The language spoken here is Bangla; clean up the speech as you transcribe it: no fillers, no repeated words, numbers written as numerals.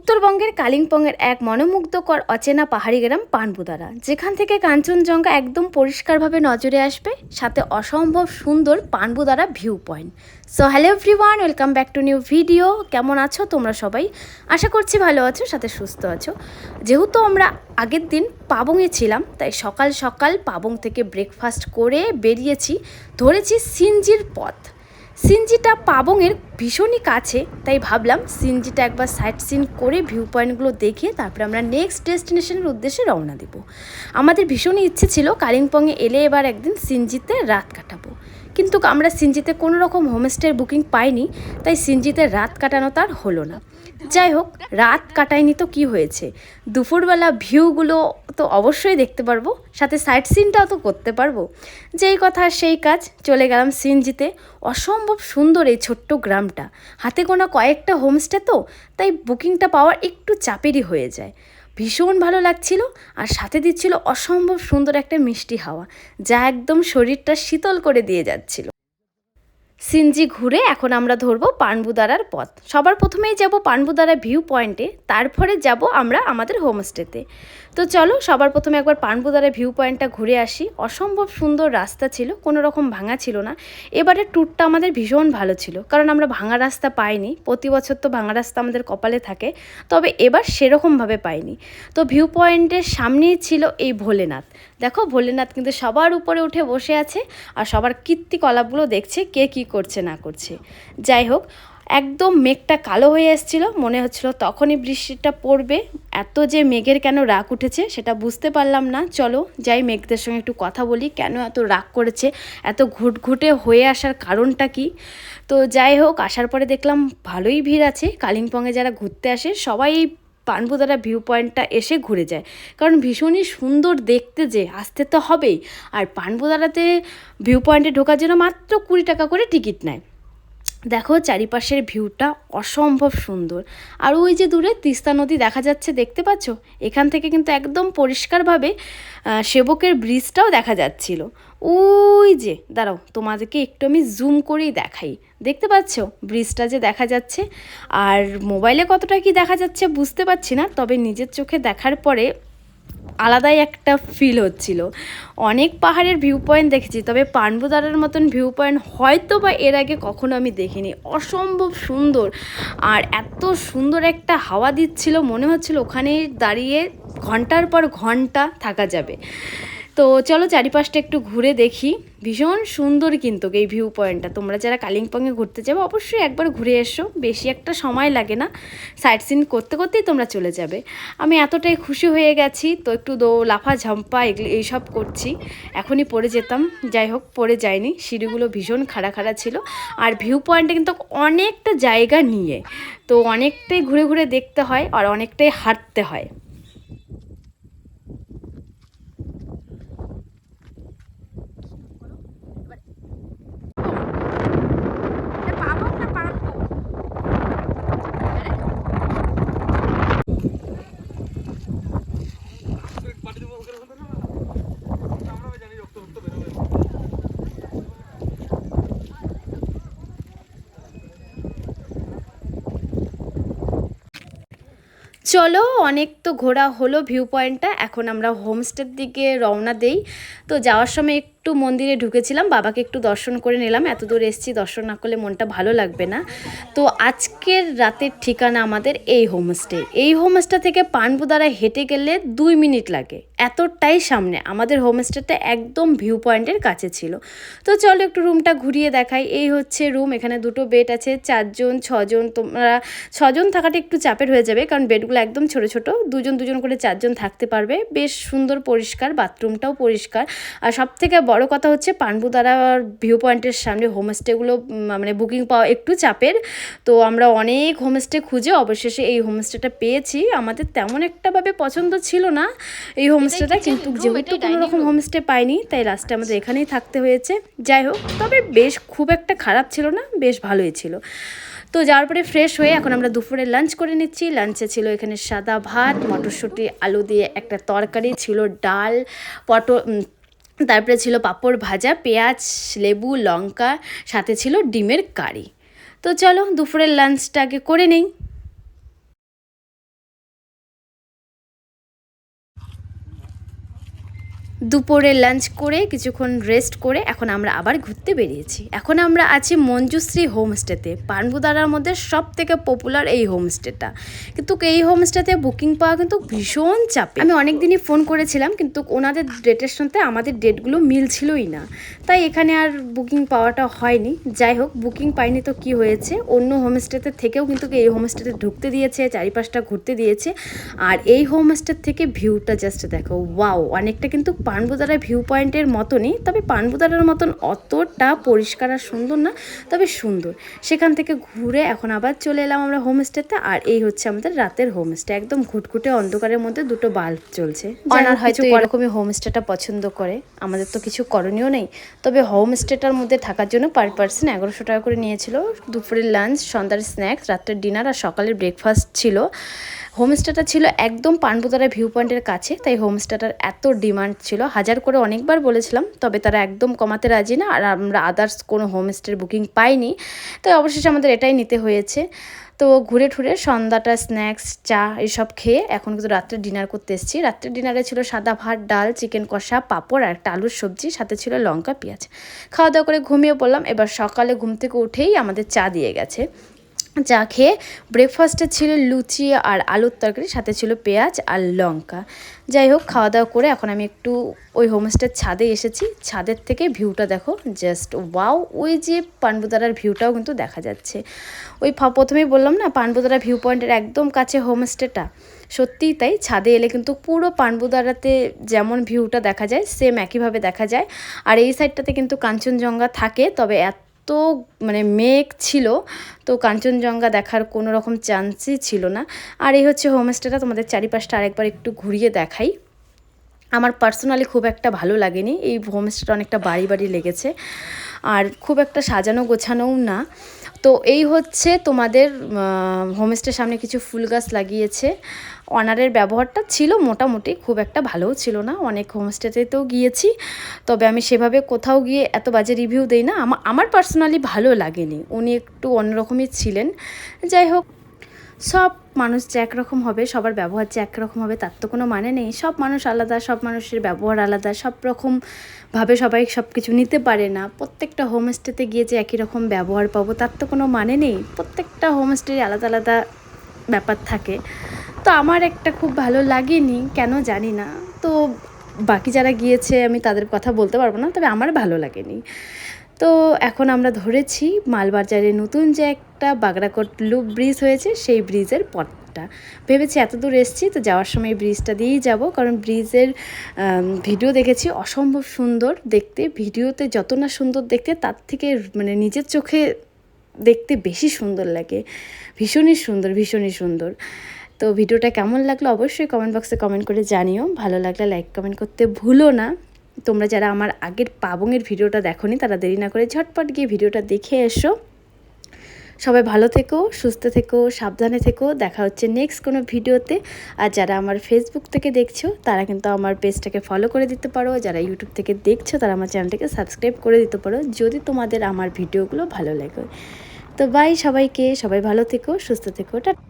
উত্তরবঙ্গের কালিম্পংয়ের এক মনোমুগ্ধকর অচেনা পাহাড়ি গ্রাম পানবুদারা, যেখান থেকে কাঞ্চনজঙ্ঘা একদম পরিষ্কারভাবে নজরে আসবে, সাথে অসম্ভব সুন্দর পানবুদারা view point. So hello everyone, welcome back to new video. কেমন আছো তোমরা সবাই? আশা করছি ভালো আছো, সাথে সুস্থ আছো। যেহেতু আমরা আগের দিন পাবংয়ে ছিলাম, তাই সকাল সকাল পাবং থেকে ব্রেকফাস্ট করে বেরিয়েছি, ধরেছি সিনজির পথ। সিনজিটা পাবংয়ের ভীষণই কাছে, তাই ভাবলাম সিনজিটা একবার সাইট সিন করে ভিউ পয়েন্টগুলো দেখে তারপরে আমরা নেক্সট ডেস্টিনেশনের উদ্দেশ্যে রওনা দেব। আমাদের ভীষণই ইচ্ছে ছিল কালিম্পংয়ে এলে এবার একদিন সিনজিতে রাত কাটাবো, কিন্তু আমরা সিনজিতে কোনো রকম হোমস্টের বুকিং পাইনি, তাই সিনজিতে রাত কাটানো তার হলো না। যাই হোক, রাত কাটায়নি তো কি হয়েছে, দুপুরবেলা ভিউগুলো তো অবশ্যই দেখতে পারবো, সাথে সাইট সিনটাও তো করতে পারবো। যেই কথা সেই কাজ, চলে গেলাম সিনজিতে। অসম্ভব সুন্দর এই ছোট্ট গ্রামটা, হাতে গোনা কয়েকটা হোমস্টে তো, তাই বুকিংটা পাওয়ার একটু চাপেরই হয়ে যায়। ভীষণ ভালো লাগছিল, আর সাথে দিচ্ছিল অসম্ভব সুন্দর একটা মিষ্টি হাওয়া, যা একদম শরীরটা শীতল করে দিয়ে যাচ্ছিল। সিনজি ঘুরে এখন আমরা ধরবো পানবুদারার পথ। সবার প্রথমেই যাব পানবুদারা ভিউ পয়েন্টে, তারপরে যাব আমরা আমাদের হোমস্টেতে। তো চলো সবার প্রথমে একবার পানবুদারা ভিউ পয়েন্টটা ঘুরে আসি। অসম্ভব সুন্দর রাস্তা ছিল, কোনো রকম ভাঙা ছিল না। এবারের ট্যুরটা আমাদের ভীষণ ভালো ছিল, কারণ আমরা ভাঙা রাস্তা পাইনি। প্রতি বছর তো ভাঙা রাস্তা আমাদের কপালে থাকে, তবে এবার সেরকমভাবে পাইনি। তো ভিউ পয়েন্টের সামনেই ছিল এই ভোলেনাথ। দেখো, ভোলেনাথ কিন্তু সবার উপরে উঠে বসে আছে, আর সবার কীর্তিকলাপগুলো দেখছে, কে কী করছে না করছে। যাই হোক, একদম মেঘটা কালো হয়ে এসেছিলো, মনে হচ্ছিল তখনই বৃষ্টিটা পড়বে। এত যে মেঘের কেন রাগ উঠেছে সেটা বুঝতে পারলাম না। চলো যাই, মেঘদের সঙ্গে একটু কথা বলি, কেন এত রাগ করেছে, এত ঘুটঘুটে হয়ে আসার কারণটা কি। তো যাই হোক, আসার পরে দেখলাম ভালোই ভিড় আছে। কালিম্পংয়ে যারা ঘুরতে আসে সবাই পানবুদারা ভিউ পয়েন্টটা এসে ঘুরে যায়, কারণ ভীষণই সুন্দর দেখতে, যে আসতে তো হবেই। আর পানবুদারাতে ভিউ পয়েন্টে ঢোকার জন্য মাত্র 20 টাকা করে টিকিট নেয়। দেখো চারিপাশের ভিউটা অসম্ভব সুন্দর, আর ওই যে দূরে তিস্তা নদী দেখা যাচ্ছে, দেখতে পাচ্ছ? এখান থেকে কিন্তু একদম পরিষ্কারভাবে সেবকের ব্রিজটাও দেখা যাচ্ছিল। ওই যে দাঁড়াও, তোমাদেরকে একটু আমি জুম করেই দেখাই। দেখতে পাচ্ছ ব্রিজটা যে দেখা যাচ্ছে? আর মোবাইলে কতটা কি দেখা যাচ্ছে বুঝতে পারছি না, তবে নিজের চোখে দেখার পরে আলাদাই একটা ফিল হচ্ছিল। অনেক পাহাড়ের ভিউ পয়েন্ট দেখেছি, তবে পানবুদারার মতন ভিউ পয়েন্ট হয়তো বা এর আগে কখনো আমি দেখিনি। অসম্ভব সুন্দর, আর এত সুন্দর একটা হাওয়া দিচ্ছিল, মনে হচ্ছিল ওখানে দাঁড়িয়ে ঘন্টার পর ঘন্টা থাকা যাবে। তো চলো চারিপাশটা একটু ঘুরে দেখি। ভীষণ সুন্দর কিন্তু এই ভিউ পয়েন্টটা। তোমরা যারা কালিম্পংয়ে ঘুরতে যাবে অবশ্যই একবার ঘুরে এসো, বেশি একটা সময় লাগে না, সাইট সিন করতে করতেই তোমরা চলে যাবে। আমি এতটাই খুশি হয়ে গেছি, তো একটু লাফা ঝাম্পা এইসব করছি, এখনই পড়ে যেতাম। যাই হোক, পড়ে যায়নি, সিঁড়িগুলো ভীষণ খাড়া খাড়া ছিল। আর ভিউ পয়েন্টে কিন্তু অনেকটা জায়গা নিয়ে, তো অনেকটাই ঘুরে ঘুরে দেখতে হয়, আর অনেকটাই হাঁটতে হয়। চলো, অনেক তো ঘোরা হলো ভিউ পয়েন্টটা, এখন আমরা হোমস্টের দিকে রওনা দেই। তো যাওয়ার সময় একটু মন্দিরে ঢুকেছিলাম, বাবাকে একটু দর্শন করে নিলাম। এত দূর এসেছি, দর্শন না করলে মনটা ভালো লাগবে না। তো আজকের রাতের ঠিকানা আমাদের এই হোমস্টে। এই হোমস্টে থেকে পানবুদারা হেঁটে গেলে 2 মিনিট লাগে, এতটাই সামনে। আমাদের হোমস্টেটা একদম ভিউ পয়েন্টের কাছে ছিল। তো চলো একটু রুমটা ঘুরিয়ে দেখাই। এই হচ্ছে রুম, এখানে 2টো বেড আছে, 4 জন 6 জন। তোমরা 6 জন থাকাটা একটু চাপের হয়ে যাবে, কারণ বেডগুলো একদম ছোট ছোট, 2 জন করে 4 জন থাকতে পারবে। বেশ সুন্দর পরিষ্কার, বাথরুমটাও পরিষ্কার। আর সব থেকে বড় কথা হচ্ছে পানবুদারা ভিউ পয়েন্টের সামনে হোমস্টেগুলো মানে বুকিং পাওয়া একটু চাপের। তো আমরা অনেক হোমস্টে খুঁজে অবশেষে এই হোমস্টেটা পেয়েছি। আমাদের তেমন একটাভাবে পছন্দ ছিল না এই হোমস্টেটা, কিন্তু যেহেতু কোনো রকম হোমস্টে পাইনি, তাই লাস্টে আমাদের এখানেই থাকতে হয়েছে। যাই হোক, তবে বেশ খুব একটা খারাপ ছিল না, বেশ ভালোই ছিল। তো যাওয়ার পরে ফ্রেশ হয়ে এখন আমরা দুপুরে লাঞ্চ করে নিচ্ছি। লাঞ্চে ছিল এখানে সাদা ভাত, মটরশুঁটি আলু দিয়ে একটা তরকারি, ছিল ডাল, পটল, তারপরে ছিল পাঁপড় ভাজা, পেঁয়াজ, লেবু, লঙ্কা, সাথে ছিল ডিমের কারি। তো চলো দুপুরের লাঞ্চটা আগে করে নেই। দুপুরে লাঞ্চ করে কিছুক্ষণ রেস্ট করে এখন আমরা আবার ঘুরতে বেরিয়েছি। এখন আমরা আছি মঞ্জুশ্রী হোমস্টেতে, পানবুদারার মধ্যে সব থেকে পপুলার এই হোমস্টেটা। কিন্তু এই হোমস্টেতে বুকিং পাওয়া কিন্তু ভীষণ চাপে। আমি অনেক দিনই ফোন করেছিলাম, কিন্তু ওনাদের ডেটের সাথে আমাদের ডেটগুলো মিলছিলই না, তাই এখানে আর বুকিং পাওয়াটা হয়নি। যাই হোক, বুকিং পাইনি তো কি হয়েছে, অন্য হোমস্টেতে থেকেও কিন্তু এই হোমস্টেতে ঢুকতে দিয়েছে, চারিপাশটা ঘুরতে দিয়েছে। আর এই হোমস্টের থেকে ভিউটা জাস্ট দেখো, ওয়াও! অনেকটা কিন্তু পানবুদারা ভিউ পয়েন্টের মতনই, তবে পানবুদারার মতন অতটা পরিষ্কার আর সুন্দর না, তবে সুন্দর। সেখান থেকে ঘুরে এখন আবার চলে এলাম আমরা হোমস্টেতে। আর এই হচ্ছে আমাদের রাতের হোমস্টে, একদম ঘুটঘুটে অন্ধকারের মধ্যে দুটো বাল্ব চলছে। অনার হয়তো এরকমই হোমস্টেটা পছন্দ করে, আমাদের তো কিছু করণীয় নেই। তবে হোমস্টেটার মধ্যে থাকার জন্য পার পার্সন 1100 টাকা করে নিয়েছিল। দুপুরের লাঞ্চ, সন্ধ্যার স্ন্যাক্স, রাত্রের ডিনার আর সকালের ব্রেকফাস্ট ছিল। হোমস্টেটা ছিল একদম পানবুদারা ভিউ পয়েন্টের কাছে, তাই হোমস্টেটার এত ডিমান্ড ছিল। 1000 করে অনেকবার বলেছিলাম, তবে তারা একদম কমাতে রাজি না, আর আমরা আদার্স কোনো হোমস্টের বুকিং পাইনি, তাই অবশেষে আমাদের এটাই নিতে হয়েছে। তো ঘুরে ঠুরে সন্ধ্যাটা স্ন্যাক্স, চা এসব খেয়ে এখন কিন্তু রাত্রে ডিনার করতে এসেছি। রাত্রের ডিনারে ছিল সাদা ভাত, ডাল, চিকেন কষা, পাঁপড় আর একটা আলুর সবজি, সাথে ছিল লঙ্কা পেঁয়াজ। খাওয়া দাওয়া করে ঘুমিয়ে পড়লাম। এবার সকালে ঘুম থেকে উঠেই আমাদের চা দিয়ে গেছে। চা খেয়ে ব্রেকফাস্টে ছিল লুচি আর আলুর তরকারি, সাথে ছিল পেঁয়াজ আর লঙ্কা। যাই হোক, খাওয়া দাওয়া করে এখন আমি একটু ওই হোমস্টের ছাদে এসেছি। ছাদের থেকে ভিউটা দেখো, জাস্ট ওয়াও! ওই যে পানবুদারার ভিউটাও কিন্তু দেখা যাচ্ছে। ওই প্রথমেই বললাম না, পানবুদারা ভিউ পয়েন্টের একদম কাছে হোমস্টেটা। সত্যিই তাই, ছাদে এলে কিন্তু পুরো পানবুদারাতে যেমন ভিউটা দেখা যায় সেম একইভাবে দেখা যায়। আর এই সাইডটাতে কিন্তু কাঞ্চনজঙ্ঘা থাকে, তবে তো মানে মেঘ ছিল, তো কাঞ্চনজঙ্ঘা দেখার কোনো রকম চান্সই ছিল না। আর এই হচ্ছে হোমস্টেটা, তোমাদের চারিপাশটা আরেকবার একটু ঘুরিয়ে দেখাই। আমার পার্সোনালি খুব একটা ভালো লাগেনি, এই হোমস্টেটা অনেকটা বাড়ি বাড়ি লেগেছে, আর খুব একটা সাজানো গোছানোও না। তো এই হচ্ছে তোমাদের হোমস্টের সামনে কিছু ফুল গাছ লাগিয়েছে। অনারের ব্যবহারটা ছিল মোটামুটি, খুব একটা ভালোও ছিল না। অনেক হোমস্টেতেও গিয়েছি, তবে আমি সেভাবে কোথাও গিয়ে এত বাজে রিভিউ দেই না। আমার পার্সোনালি ভালো লাগেনি, উনি একটু অন্যরকমই ছিলেন। যাই হোক, সব মানুষ যে একরকম হবে, সবার ব্যবহার যে একরকম হবে তার তো কোনো মানে নেই। সব মানুষ আলাদা, সব মানুষের ব্যবহার আলাদা, সব রকমভাবে সবাই সব কিছু নিতে পারে না। প্রত্যেকটা হোমস্টেতে গিয়ে যে একই রকম ব্যবহার পাবো তার তো কোনো মানে নেই। প্রত্যেকটা হোমস্টের আলাদা আলাদা ব্যাপার থাকে। তো আমার একটা খুব ভালো লাগেনি, কেন জানি না। তো বাকি যারা গিয়েছে আমি তাদের কথা বলতে পারবো না, তবে আমার ভালো লাগেনি। তো এখন আমরা ধরেছি মালবাজারে নতুন যে একটা বাগড়াকোট লুপ ব্রিজ হয়েছে, সেই ব্রিজের পথটা। ভেবেছি এত দূর এসেছি তো যাওয়ার সময় ব্রিজটা দিয়েই যাব, কারণ ব্রিজের ভিডিও দেখেছি, অসম্ভব সুন্দর দেখতে। ভিডিওতে যত না সুন্দর দেখতে, তার থেকে মানে নিজের চোখে দেখতে বেশি সুন্দর লাগে। ভীষণই সুন্দর, ভীষণই সুন্দর। তো ভিডিওটা কেমন লাগলো অবশ্যই কমেন্ট বক্সে কমেন্ট করে জানিও। ভালো লাগলে লাইক কমেন্ট করতে ভুলো না। তোমরা যারা আমার আগের পাবংয়ের ভিডিওটা দেখোনি, তারা দেরি না করে ঝটপট গিয়ে ভিডিওটা দেখে এসো। সবাই ভালো থেকো, সুস্থ থেকো, সাবধানে থেকো। দেখা হচ্ছে নেক্সট কোনো ভিডিওতে। আর যারা আমার ফেসবুক থেকে দেখছো তারা কিন্তু আমার পেজটাকে ফলো করে দিতে পারো। যারা ইউটিউব থেকে দেখছো তারা আমার চ্যানেলটাকে সাবস্ক্রাইব করে দিতে পারো, যদি তোমাদের আমার ভিডিওগুলো ভালো লাগে। তো বাই সবাইকে, সবাই ভালো থেকো, সুস্থ থেকো, টাটা।